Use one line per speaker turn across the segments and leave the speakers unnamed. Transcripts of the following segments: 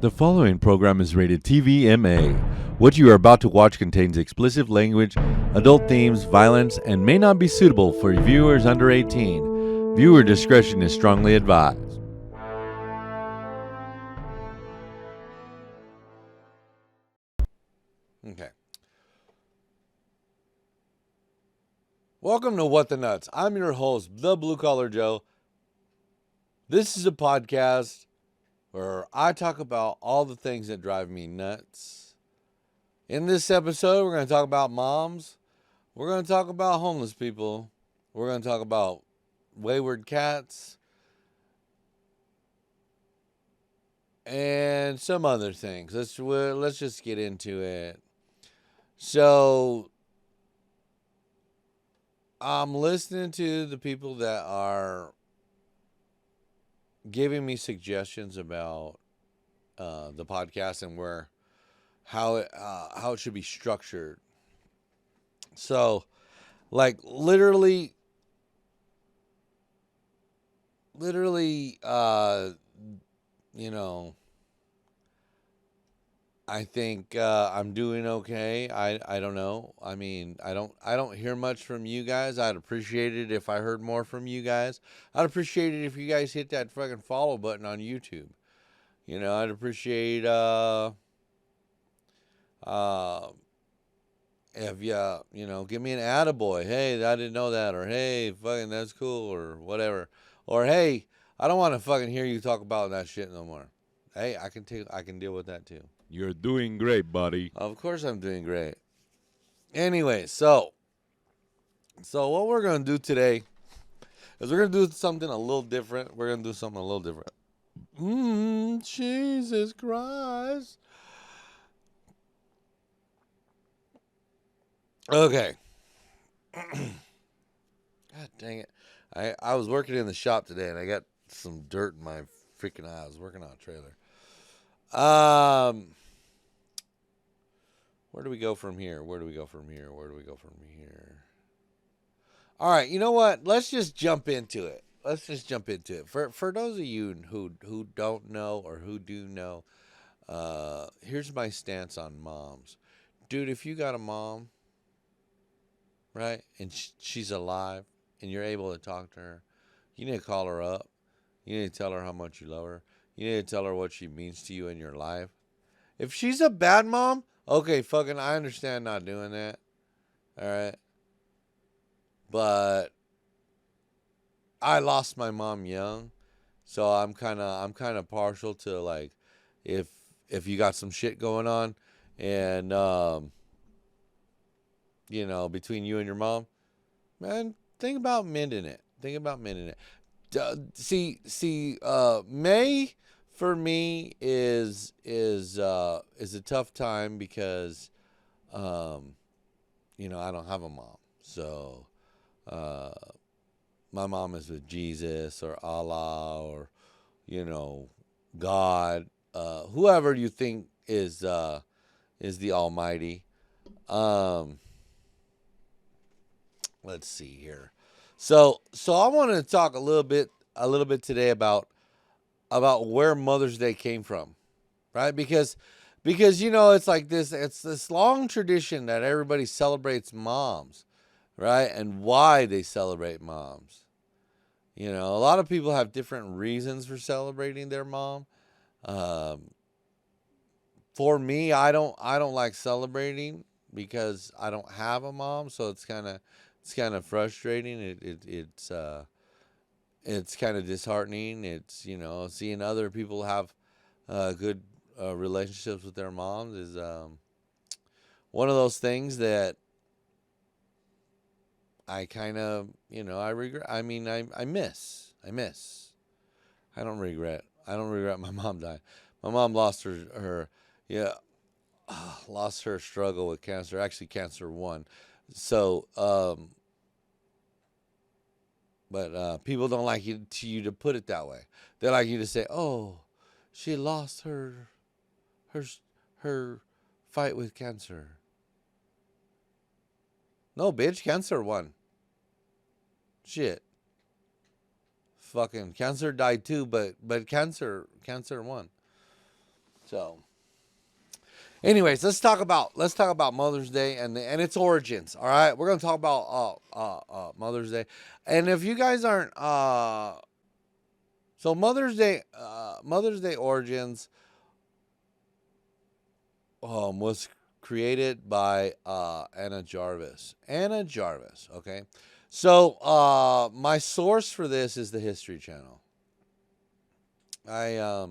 The following program is rated TVMA. What you are about to watch contains explicit language, adult themes, violence, and may not be suitable for viewers under 18. Viewer discretion is strongly advised. Okay. Welcome to What the Nuts. I'm your host, the Blue Collar Joe. This is a podcast where I talk about all the things that drive me nuts. In this episode, we're going to talk about moms. We're going to talk about homeless people. We're going to talk about wayward cats. And some other things. Let's just get into it. So, I'm listening to the people that are giving me suggestions about the podcast and how it should be structured. So, like literally, I think I'm doing okay. I don't know. I mean, I don't hear much from you guys. I'd appreciate it if I heard more from you guys. I'd appreciate it if you guys hit that fucking follow button on YouTube. I'd appreciate if you give me an attaboy. Hey, I didn't know that, or hey, fucking that's cool, or whatever. Or hey, I don't want to fucking hear you talk about that shit no more. Hey, I can deal with that too.
You're doing great, buddy.
Of course I'm doing great. Anyway, so what we're going to do today is we're going to do something a little different. Jesus Christ. Okay. God dang it. I was working in the shop today and I got some dirt in my freaking eye. I was working on a trailer. Where do we go from here? All right, you know what? Let's just jump into it. For those of you who don't know or who do know, here's my stance on moms. Dude, if you got a mom, right, and she's alive, and you're able to talk to her, you need to call her up. You need to tell her how much you love her. You need to tell her what she means to you in your life. If she's a bad mom, okay, fucking, I understand not doing that. All right. But I lost my mom young, so I'm kind of partial to like if you got some shit going on and between you and your mom, man, think about mending it. May for me is a tough time because I don't have a mom. So my mom is with Jesus or Allah or God, whoever you think is the Almighty. Let's see here. So I wanted to talk a little bit today about where Mother's Day came from, right? Because it's like it's this long tradition that everybody celebrates moms, right? And why they celebrate moms. A lot of people have different reasons for celebrating their mom. For me, I don't like celebrating because I don't have a mom, so it's kind of frustrating. It's kind of disheartening. It's seeing other people have good relationships with their moms is one of those things that I kind of I regret. I mean, I miss. I don't regret my mom dying. My mom lost her lost her struggle with cancer. Actually, cancer won. So but people don't like you to put it that way. They like you to say, "Oh, she lost her fight with cancer." No, bitch, cancer won. Shit. Fucking cancer died too, but cancer won. So, anyways, let's talk about Mother's Day and its origins. All right, we're gonna talk about Mother's Day, and if you guys aren't so Mother's Day origins was created by Anna Jarvis. Anna Jarvis. Okay, so my source for this is the History Channel. I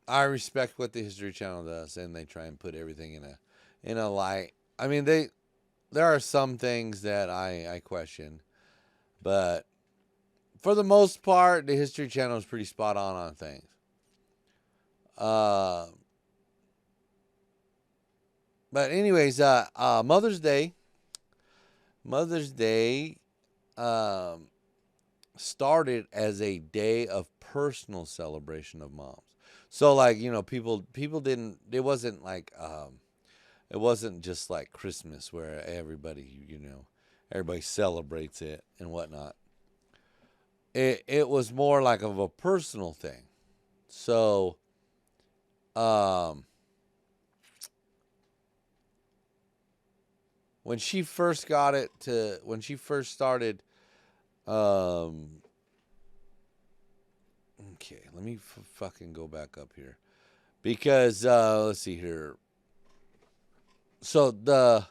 I respect what the History Channel does, and they try and put everything in a light. I mean, there are some things that I question, but for the most part, the History Channel is pretty spot on things. Uh, but anyways, Mother's Day, um, started as a day of personal celebration of moms. So like people didn't. It wasn't just like Christmas where everybody celebrates it and whatnot. It was more like of a personal thing. So um, when she first started, um, okay, let me fucking go back up here because let's see here. So the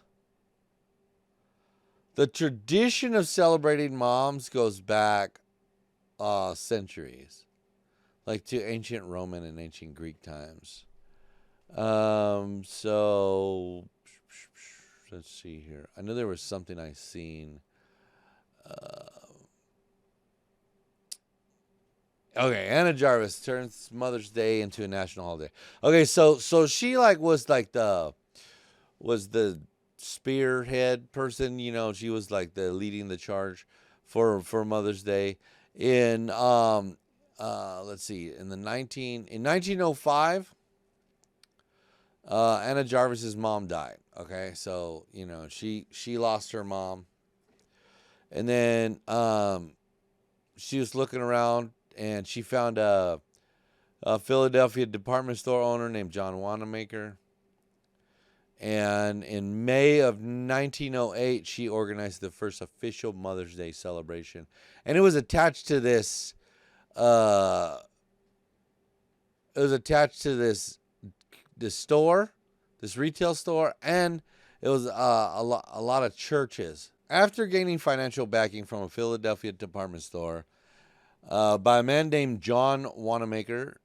tradition of celebrating moms goes back centuries, like to ancient Roman and ancient Greek times. So let's see here. I know there was something I seen. Uh, okay, Anna Jarvis turns Mother's Day into a national holiday. Okay, so she was the spearhead person. She was like the leading the charge for Mother's Day in let's see in 1905. Anna Jarvis's mom died. Okay, so she lost her mom, and then she was looking around and she found a Philadelphia department store owner named John Wanamaker. And in May of 1908, she organized the first official Mother's Day celebration, and it was attached to this. Uh, it was attached to this store, this retail store, and it was a lot of churches. After gaining financial backing from a Philadelphia department store by a man named John Wanamaker,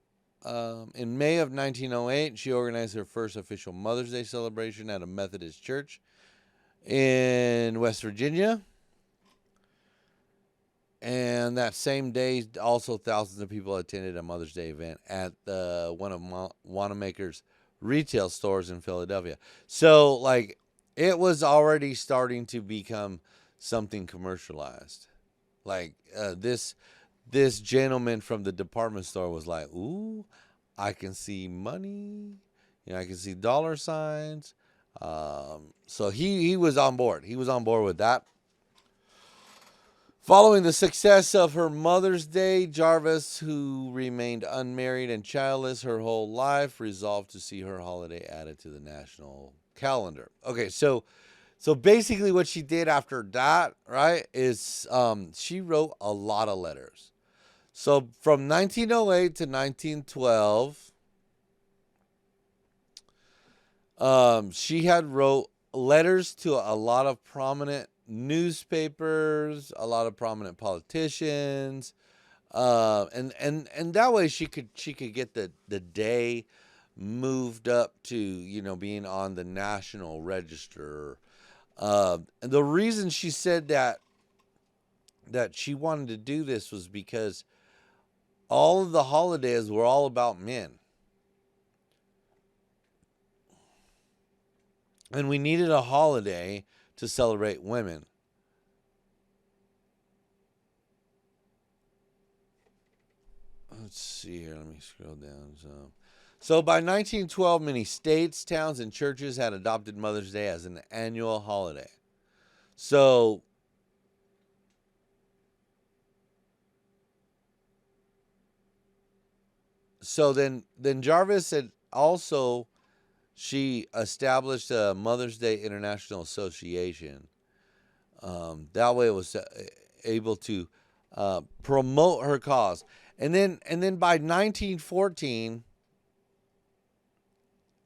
in May of 1908, she organized her first official Mother's Day celebration at a Methodist church in West Virginia. And that same day, also thousands of people attended a Mother's Day event at one of Wanamaker's retail stores in Philadelphia. So, like, it was already starting to become something commercialized. Like this gentleman from the department store was like, "Ooh, I can see money. I can see dollar signs." So he was on board. He was on board with that. Following the success of her Mother's Day, Jarvis, who remained unmarried and childless her whole life, resolved to see her holiday added to the national calendar. Okay, so basically what she did after that, right, is she wrote a lot of letters. So from 1908 to 1912, she had wrote letters to a lot of prominent newspapers, a lot of prominent politicians, and that way she could get the day moved up to being on the national register. And the reason she said that she wanted to do this was because all of the holidays were all about men. And we needed a holiday to celebrate women. Let's see here. Let me scroll down. So by 1912, many states, towns, and churches had adopted Mother's Day as an annual holiday. So so then Jarvis had also she established a Mother's Day International Association. That way, it was able to promote her cause. And then by 1914,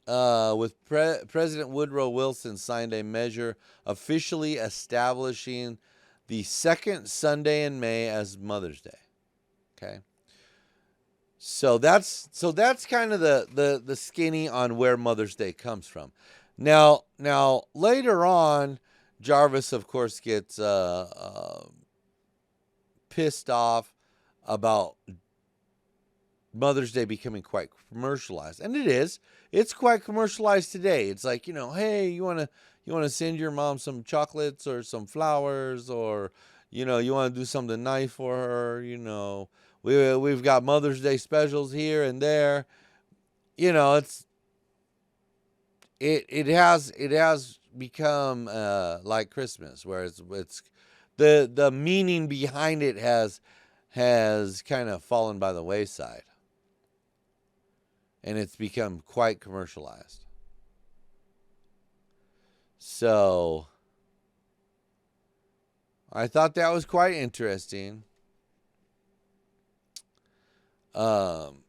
with President Woodrow Wilson signed a measure officially establishing the second Sunday in May as Mother's Day. Okay. So that's kind of the skinny on where Mother's Day comes from. Now later on, Jarvis of course gets pissed off about Mother's Day becoming quite commercialized, and it is. It's quite commercialized today. It's like, hey, you wanna send your mom some chocolates or some flowers, or you want to do something nice for her. We've got Mother's Day specials here and there. It's it has become like Christmas, where it's the meaning behind it has kind of fallen by the wayside, and it's become quite commercialized. So I thought that was quite interesting. Um,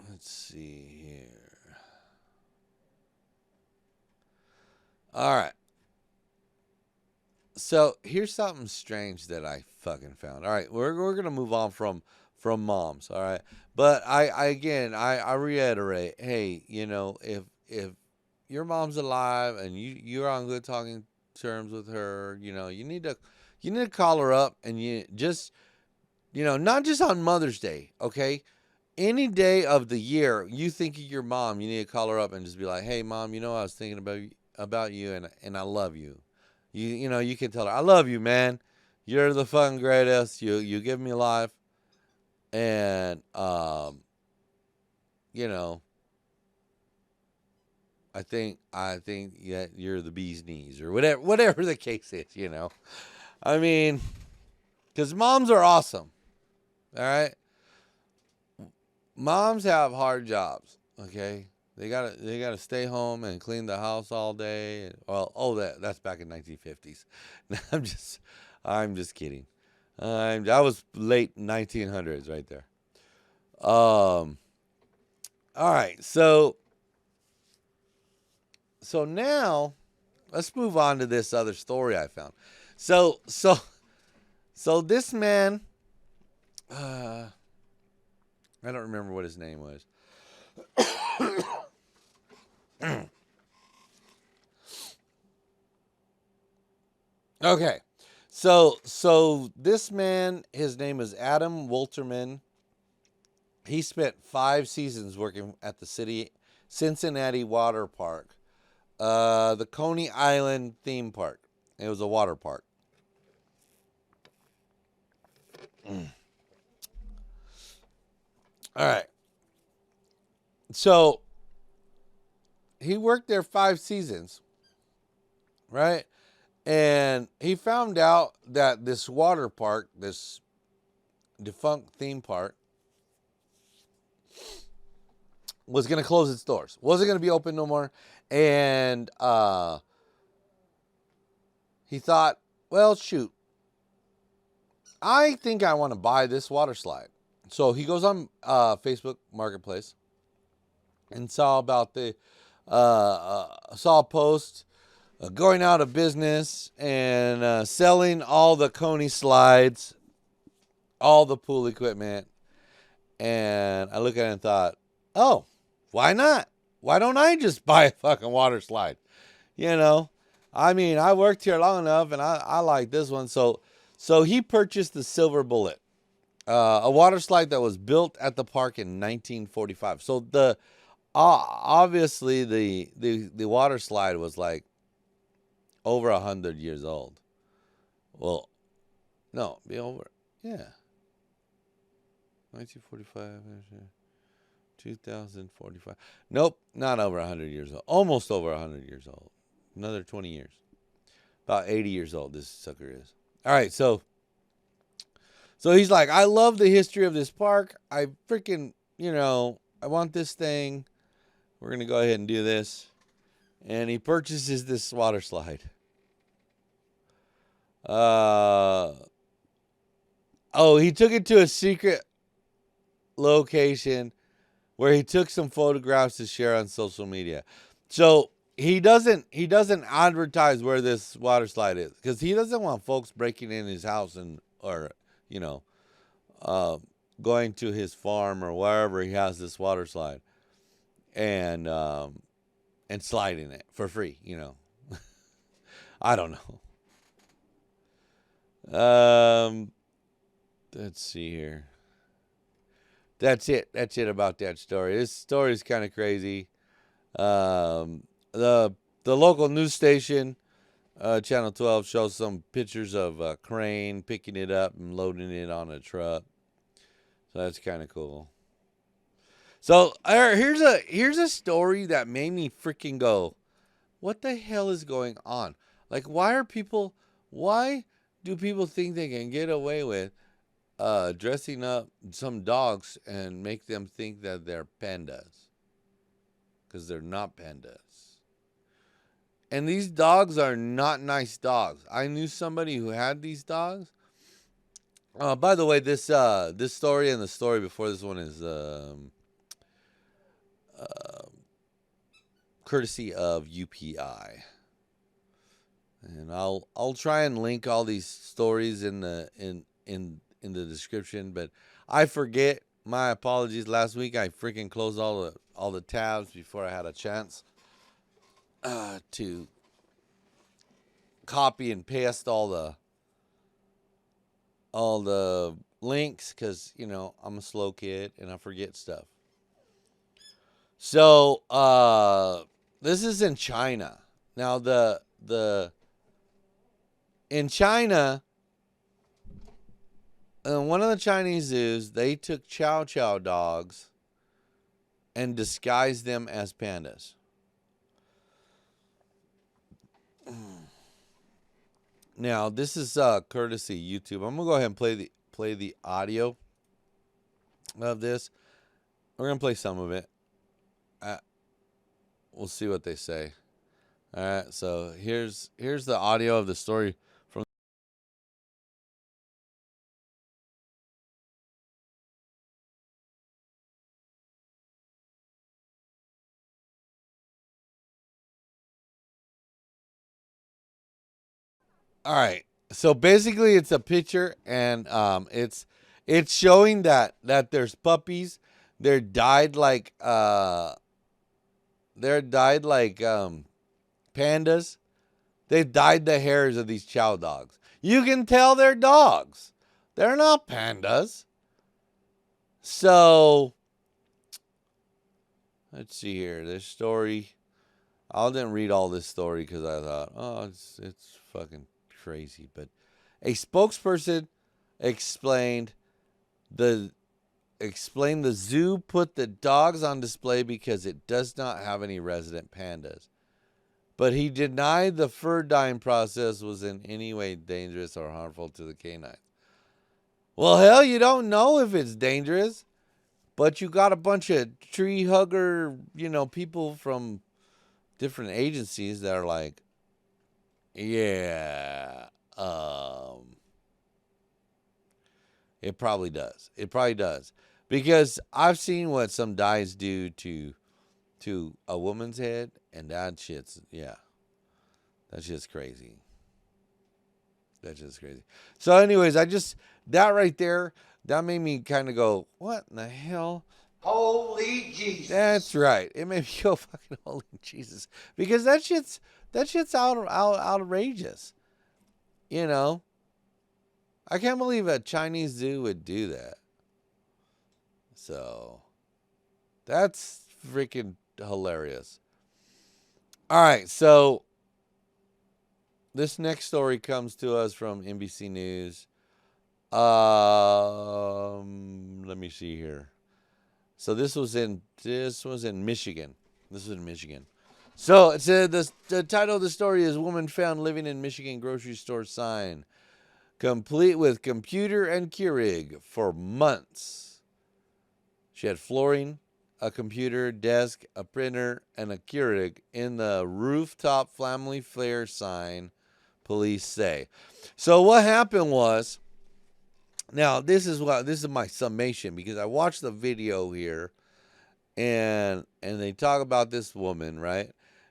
let's see here. All right. So here's something strange that I fucking found. All right, we're gonna move on from moms. All right, but I reiterate, hey, if your mom's alive and you're on good talking terms with her, you need to call her up, and you just not just on Mother's Day, okay? Any day of the year, you think of your mom, you need to call her up and just be like, hey, mom, I was thinking about you, and I love you. You can tell her, I love you, man. You're the fucking greatest. You give me life, and you know, I think yeah, you're the bee's knees, or whatever the case is. I mean, because moms are awesome. All right, moms have hard jobs. Okay, they gotta stay home and clean the house all day. Well, that's back in 1950s. I'm just kidding. I was late 1900s right there. Um. All right, so now let's move on to this other story I found. So this man, I don't remember what his name was. Okay, so this man, his name is Adam Wolterman. He spent 5 seasons working at the city Cincinnati Water Park, the Coney Island theme park. It was a water park. All right, so he worked there 5 seasons, right? And he found out that this water park, this defunct theme park, was going to close its doors. Wasn't going to be open no more. And he thought, well, shoot, I think I want to buy this water slide. So he goes on Facebook Marketplace and saw about saw a post going out of business and selling all the Coney slides, all the pool equipment. And I looked at it and thought, oh, why not? Why don't I just buy a fucking water slide? I mean, I worked here long enough, and I like this one. So he purchased the Silver Bullet, a water slide that was built at the park in 1945. So obviously the water slide was like over 100 years old. Well, no, be over, yeah, 1945, 2045. Nope, not over 100 years old. Almost over 100 years old. Another 20 years. About 80 years old this sucker is. All right, so So he's like, I love the history of this park. I freaking, I want this thing. We're going to go ahead and do this. And he purchases this water slide. He took it to a secret location where he took some photographs to share on social media. So he doesn't advertise where this water slide is because he doesn't want folks breaking in his house or you know going to his farm or wherever he has this water slide and sliding it for free. I don't know. Let's see here. That's it. That's it about that story. This story is kind of crazy. The local news station, Channel 12, shows some pictures of a crane picking it up and loading it on a truck. So that's kind of cool. So here's a story that made me freaking go, what the hell is going on? Like, why do people think they can get away with dressing up some dogs and make them think that they're pandas? Because they're not pandas. And these dogs are not nice dogs. I knew somebody who had these dogs. By the way, this story and the story before this one is courtesy of UPI. And I'll try and link all these stories in the description, but I forget. My apologies. Last week I freaking closed all the tabs before I had a chance to copy and paste all the links because I'm a slow kid and I forget stuff. So this is in China. Now in China, one of the Chinese zoos, they took chow chow dogs and disguised them as pandas. Now, this is courtesy YouTube. I'm gonna go ahead and play the audio of this. We're gonna play some of it. We'll see what they say. All right. So here's the audio of the story from. All right. So basically, it's a picture, and it's showing that there's puppies. They're dyed like pandas. They've dyed the hairs of these chow dogs. You can tell they're dogs. They're not pandas. So let's see here. This story. I didn't read all this story because I thought, oh, it's fucking crazy. But a spokesperson explained the zoo put the dogs on display because it does not have any resident pandas. But he denied the fur dyeing process was in any way dangerous or harmful to the canines. Well, hell, you don't know if it's dangerous, but you got a bunch of tree hugger, people from different agencies that are like, yeah, it probably does. It probably does. Because I've seen what some dyes do to a woman's head, and that shit's crazy. That's just crazy. So anyways, that right there, that made me kind of go, what in the hell?
Holy Jesus.
That's right. It made me go fucking holy Jesus. Because that shit's outrageous. I can't believe a Chinese zoo would do that. So that's freaking hilarious. All right, so this next story comes to us from NBC News. Let me see here. So this was in Michigan. This was in Michigan. So it said the title of the story is "Woman Found Living in Michigan Grocery Store Sign." complete with computer and Keurig for months. She had flooring, a computer, desk, a printer, and a Keurig in the rooftop family flare sign, police say. So what happened was, now this is my summation, because I watched the video here, and they talk about this woman, right?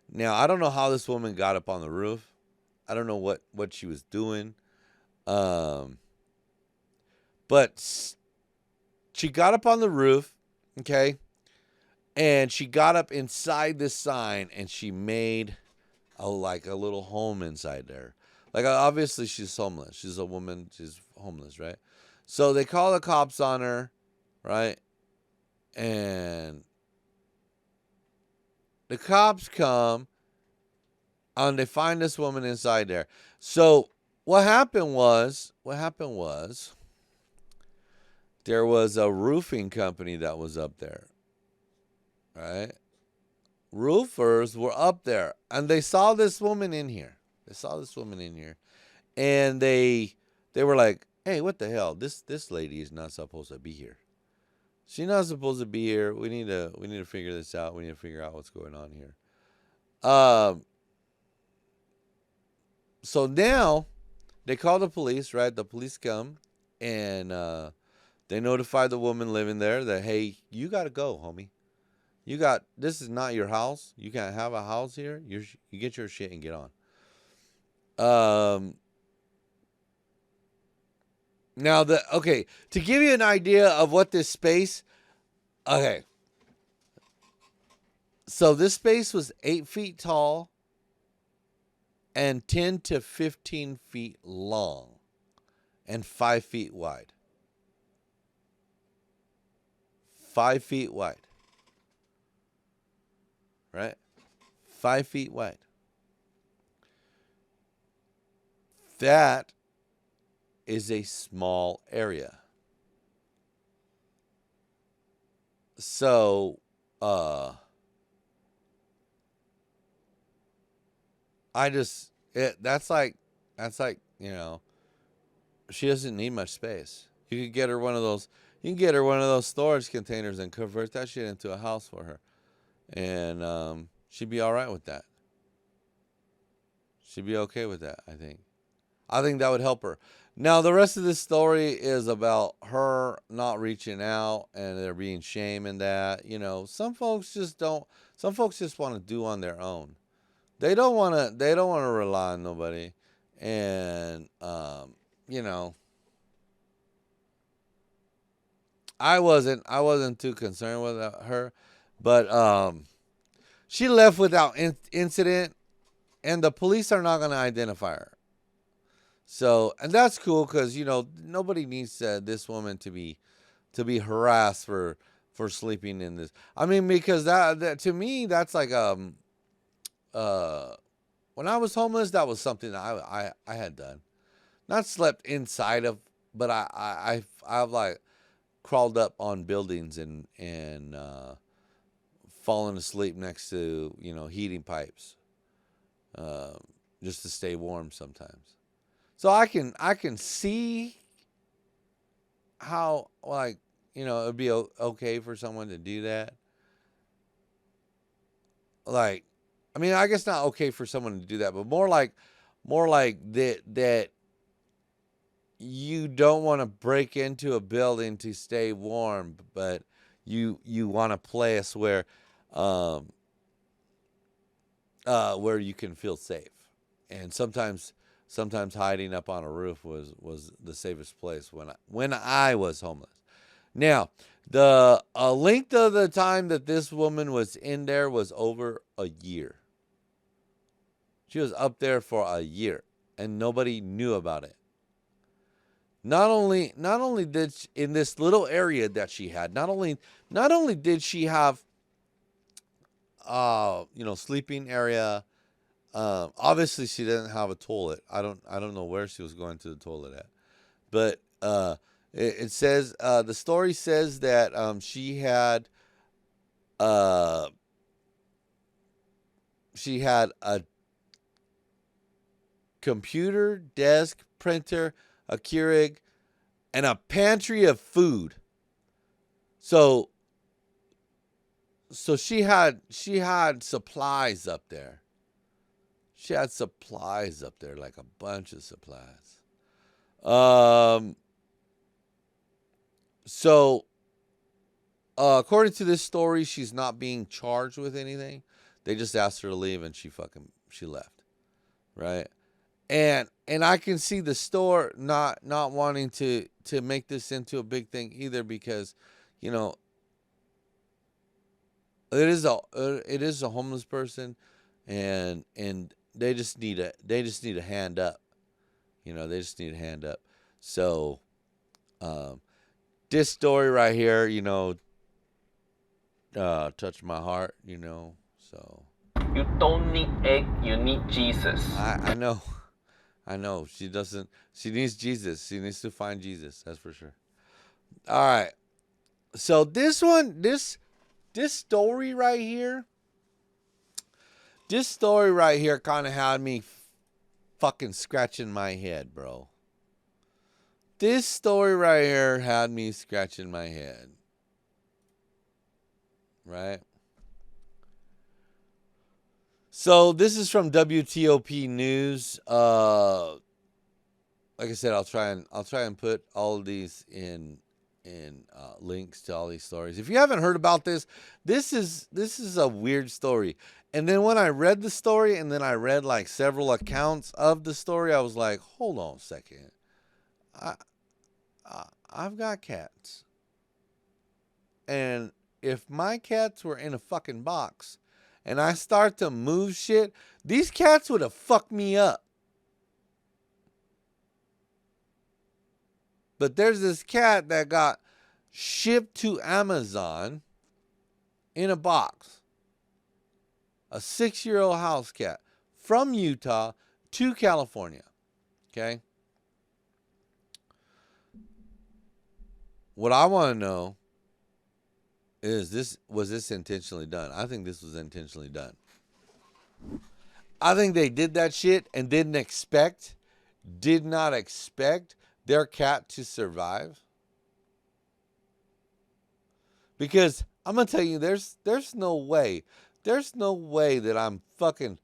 Now I don't know how this woman got up on the roof. I don't know what she was doing. But she got up on the roof, okay? And she got up inside this sign, and she made a little home inside there. Like, obviously she's homeless. She's a woman. She's homeless, right? So they call the cops on her, right? And the cops come and they find this woman inside there. So what happened was there was a roofing company that was up there, right? Roofers were up there, and they saw this woman in here. And they were like, "Hey, what the hell? This lady is not supposed to be here. She's not supposed to be here. We need to figure this out. We need to figure out what's going on here." So now they call the police, right? The police come, and they notify the woman living there that, "Hey, you got to go, homie. This is not your house. You can't have a house here. You get your shit and get on." Now to give you an idea of what this space, okay. So this space was 8 feet tall and 10 to 15 feet long and 5 feet wide. 5 feet wide. Right? 5 feet wide. That is a small area. So, that's like, she doesn't need much space. You can get her one of those storage containers and convert that shit into a house for her. And she'd be all right with that. She'd be okay with that, I think. I think that would help her. Now, the rest of this story is about her not reaching out and there being shame in that. Some folks just want to do on their own. They don't want to rely on nobody. And I wasn't too concerned with her, but she left without incident, and the police are not going to identify her. So, and that's cool, because nobody needs this woman to be harassed for sleeping in this. I mean, because that to me, that's like when I was homeless, that was something that I had done. Not slept inside of, but I've like crawled up on buildings and fallen asleep next to heating pipes, just to stay warm sometimes. So I can see how, like, it'd be okay for someone to do that. Like, I mean, I guess not okay for someone to do that, but more like that you don't want to break into a building to stay warm, but you want a place where you can feel safe. And sometimes hiding up on a roof was the safest place when I was homeless. Now, the length of the time that this woman was in there was over a year. She was up there for a year, and nobody knew about it. Not only did she, in this little area that she had, not only did she have sleeping area. Obviously she didn't have a toilet. I don't know where she was going to the toilet at, but it says the story says that she had a computer, desk, printer, a Keurig, and a pantry of food. So she had supplies up there. She had supplies up there, like a bunch of supplies. So according to this story, she's not being charged with anything. They just asked her to leave, and she left, right? And I can see the store not wanting to make this into a big thing either, because, you know, it is a homeless person, and they just need a hand up. You know, they just need a hand up. So, this story right here, you know, touched my heart. You know, so
You don't need egg, you need Jesus.
I know. I know. She doesn't. She needs Jesus. She needs to find Jesus. That's for sure. All right. So this story right here. This story right here kind of had me fucking scratching my head, bro. This story right here had me scratching my head. Right? So this is from WTOP News. Like I said, I'll try and put all of these in links to all these stories. If you haven't heard about this is a weird story. And then when I read the story, and then I read like several accounts of the story, I was like, hold on a second. I've got cats. And if my cats were in a fucking box and I start to move shit, these cats would have fucked me up. But there's this cat that got shipped to Amazon in a box. A 6-year-old house cat from Utah to California. Okay? What I want to know is was this intentionally done? I think this was intentionally done. I think they did that shit and did not expect their cat to survive. Because I'm going to tell you, there's no way that I'm fucking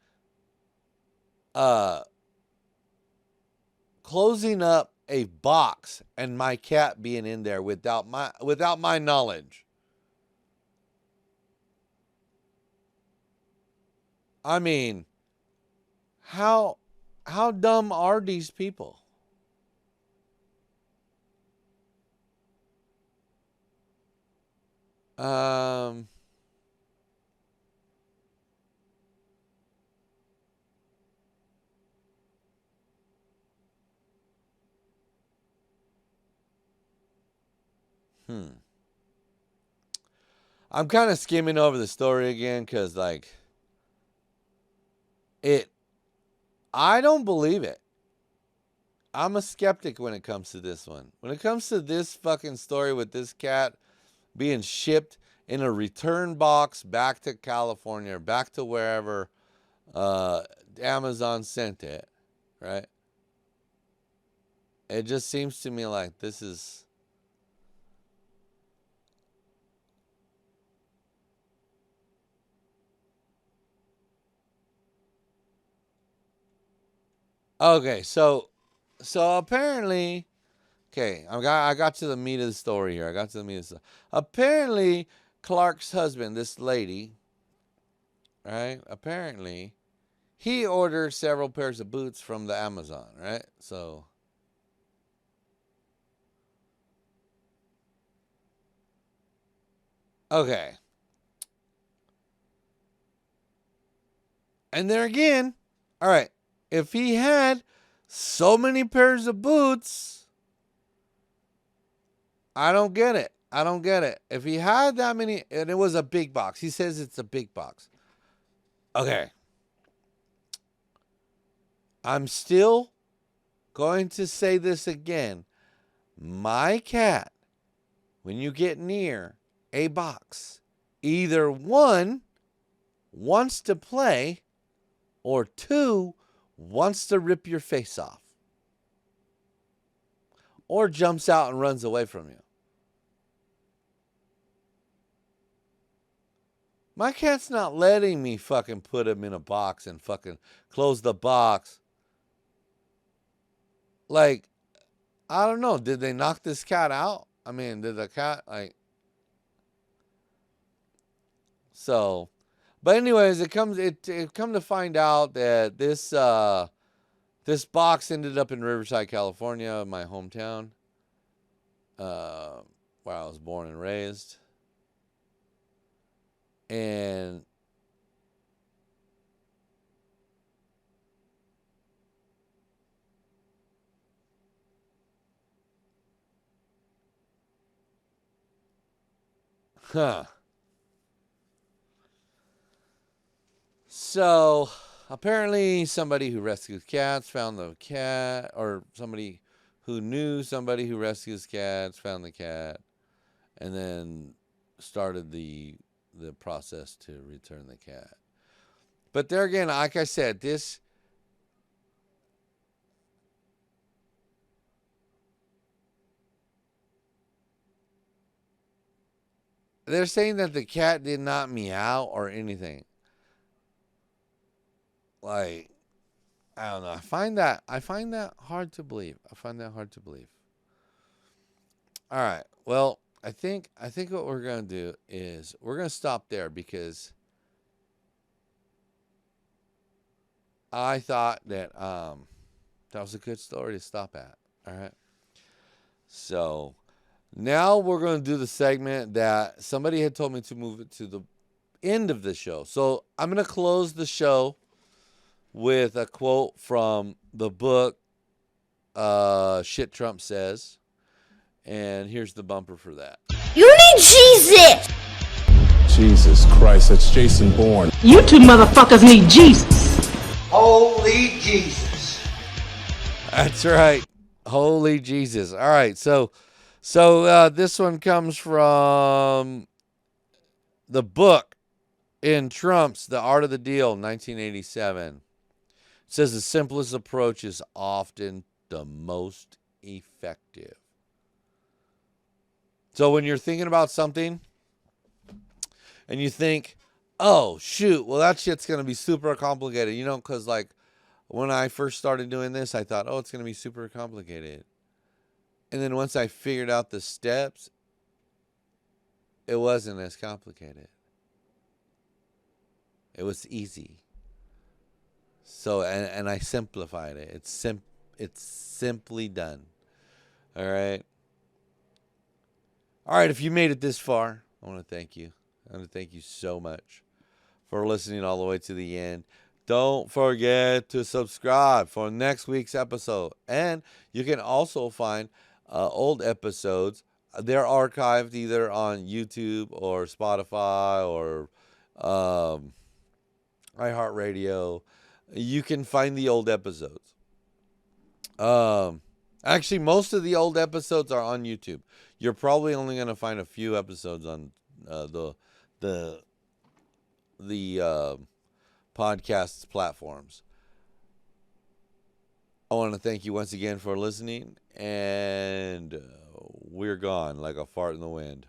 closing up a box and my cat being in there without my knowledge. I mean, how dumb are these people? I'm kind of skimming over the story again because, like, I don't believe it. I'm a skeptic when it comes to this one. When it comes to this fucking story with this cat being shipped in a return box back to California, back to wherever Amazon sent it, right? It just seems to me like this is... Okay, so apparently, okay, I got to the meat of the story here. Apparently, Clark's husband, this lady, right? Apparently, he ordered several pairs of boots from the Amazon, right? So, okay. And there again, all right, if he had so many pairs of boots, I don't get it. If he had that many, and it was a big box. He says it's a big box. Okay. I'm still going to say this again. My cat, when you get near a box, either one, wants to play, or two, wants to rip your face off. or jumps out and runs away from you. My cat's not letting me fucking put him in a box and fucking close the box. Like, I don't know. Did they knock this cat out? I mean, did the cat, like... So, but anyways, it come to find out that this box ended up in Riverside, California, my hometown, where I was born and raised. And so apparently somebody who rescues cats found the cat, or somebody who knew somebody who rescues cats found the cat, and then started the process to return the cat. But there again, like I said, they're saying that the cat did not meow or anything. Like, I don't know. I find that hard to believe. All right. Well, I think what we're going to do is we're going to stop there, because I thought that that was a good story to stop at. All right. So now we're going to do the segment that somebody had told me to move it to the end of the show. So I'm going to close the show with a quote from the book Shit Trump Says. And here's the bumper for that.
You need Jesus!
Jesus Christ, that's Jason Bourne.
You two motherfuckers need Jesus.
Holy Jesus.
That's right. Holy Jesus. All right. So this one comes from the book in Trump's The Art of the Deal, 1987. It says the simplest approach is often the most effective. So when you're thinking about something and you think, oh, shoot, well, that shit's going to be super complicated, you know, because like when I first started doing this, I thought, oh, it's going to be super complicated. And then once I figured out the steps, it wasn't as complicated. It was easy. So, and I simplified it. It's simply done. All right. All right, if you made it this far, I want to thank you. I want to thank you so much for listening all the way to the end. Don't forget to subscribe for next week's episode. And you can also find old episodes. They're archived either on YouTube or Spotify or iHeartRadio. You can find the old episodes. Actually, most of the old episodes are on YouTube. You're probably only going to find a few episodes on the podcast platforms. I want to thank you once again for listening, and we're gone like a fart in the wind.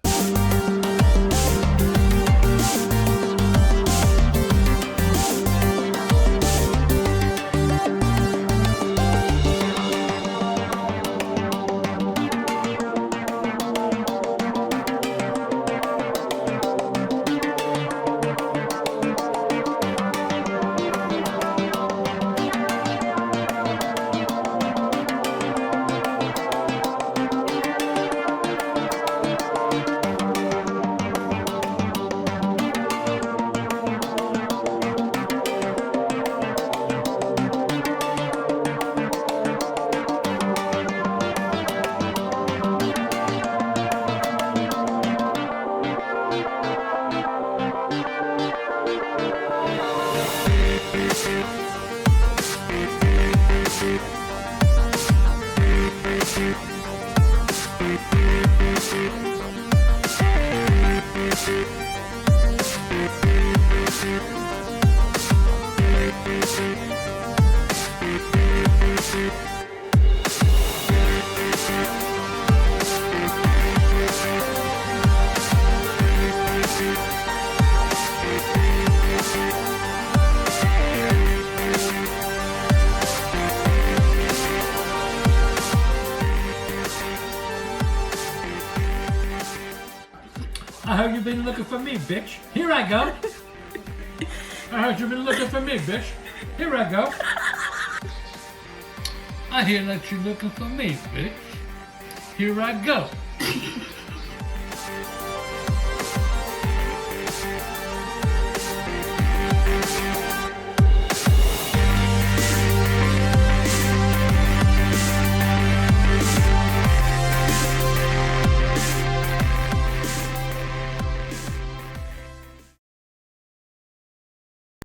heard you've been looking for me, bitch. Here I go. I heard you've been looking for me, bitch. Here I go. I hear that you're looking for me, bitch. Here I go.